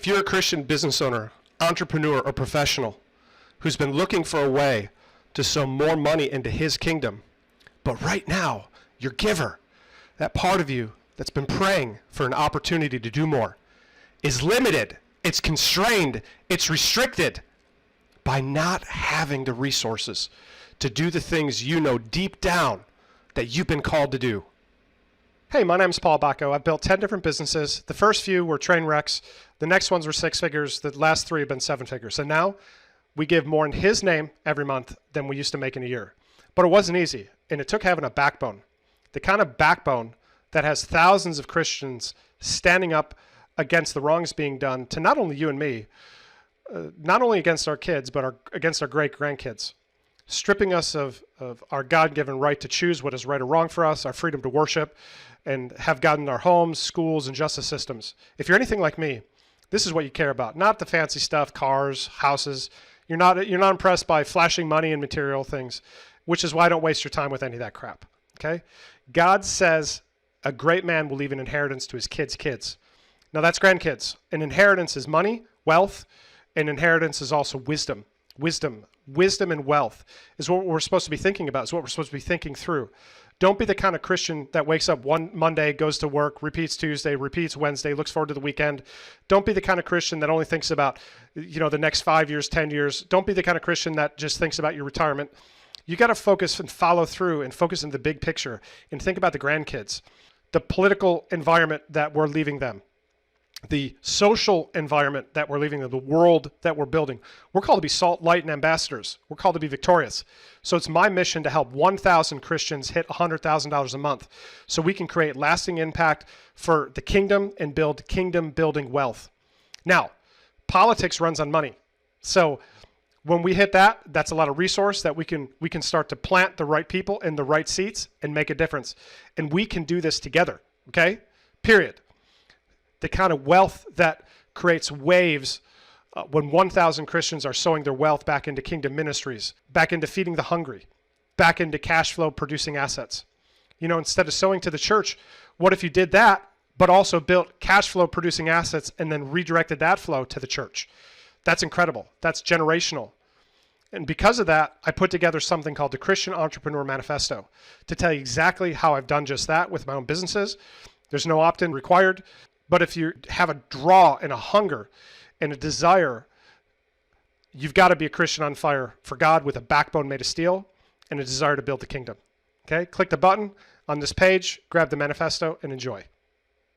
If you're a Christian business owner, entrepreneur, or professional who's been looking for a way to sow more money into his kingdom, but right now, your giver, that part of you that's been praying for an opportunity to do more, is limited, it's constrained, it's restricted by not having the resources to do the things you know deep down that you've been called to do. Hey, my name's Paul Bacco. I've built 10 different businesses. The first few were train wrecks. The next ones were 6 figures. The last 3 have been 7 figures. And now we give more in his name every month than we used to make in a year. But it wasn't easy, and it took having a backbone. The kind of backbone that has thousands of Christians standing up against the wrongs being done to not only you and me, not only against our kids, but against our great-grandkids, stripping us of our God-given right to choose what is right or wrong for us, our freedom to worship, and have God in our homes, schools, and justice systems. If you're anything like me, this is what you care about, not the fancy stuff, cars, houses. You're not impressed by flashing money and material things, which is why I don't waste your time with any of that crap, okay? God says a great man will leave an inheritance to his kids' kids. Now that's grandkids. An inheritance is money, wealth. An inheritance is also wisdom. Wisdom and wealth is what we're supposed to be thinking about, is what we're supposed to be thinking through. Don't be the kind of Christian that wakes up one Monday, goes to work, repeats Tuesday, repeats Wednesday, looks forward to the weekend. Don't be the kind of Christian that only thinks about, the next 5 years, 10 years. Don't be the kind of Christian that just thinks about your retirement. You got to focus and follow through and focus on the big picture and think about the grandkids, the political environment that we're leaving them, the social environment that we're leaving them, the world that we're building. We're called to be salt, light, and ambassadors. We're called to be victorious. So it's my mission to help 1,000 Christians hit $100,000 a month so we can create lasting impact for the kingdom and build kingdom-building wealth. Now, politics runs on money. So when we hit that, that's a lot of resource that we can start to plant the right people in the right seats and make a difference. And we can do this together, okay? Period. The kind of wealth that creates waves when 1,000 Christians are sowing their wealth back into kingdom ministries, back into feeding the hungry, back into cash flow producing assets. Instead of sowing to the church, what if you did that, but also built cash flow producing assets and then redirected that flow to the church? That's incredible. That's generational. And because of that, I put together something called the Christian Entrepreneur Manifesto to tell you exactly how I've done just that with my own businesses. There's no opt-in required. But if you have a draw and a hunger and a desire, you've got to be a Christian on fire for God with a backbone made of steel and a desire to build the kingdom. Okay? Click the button on this page, grab the manifesto, and enjoy.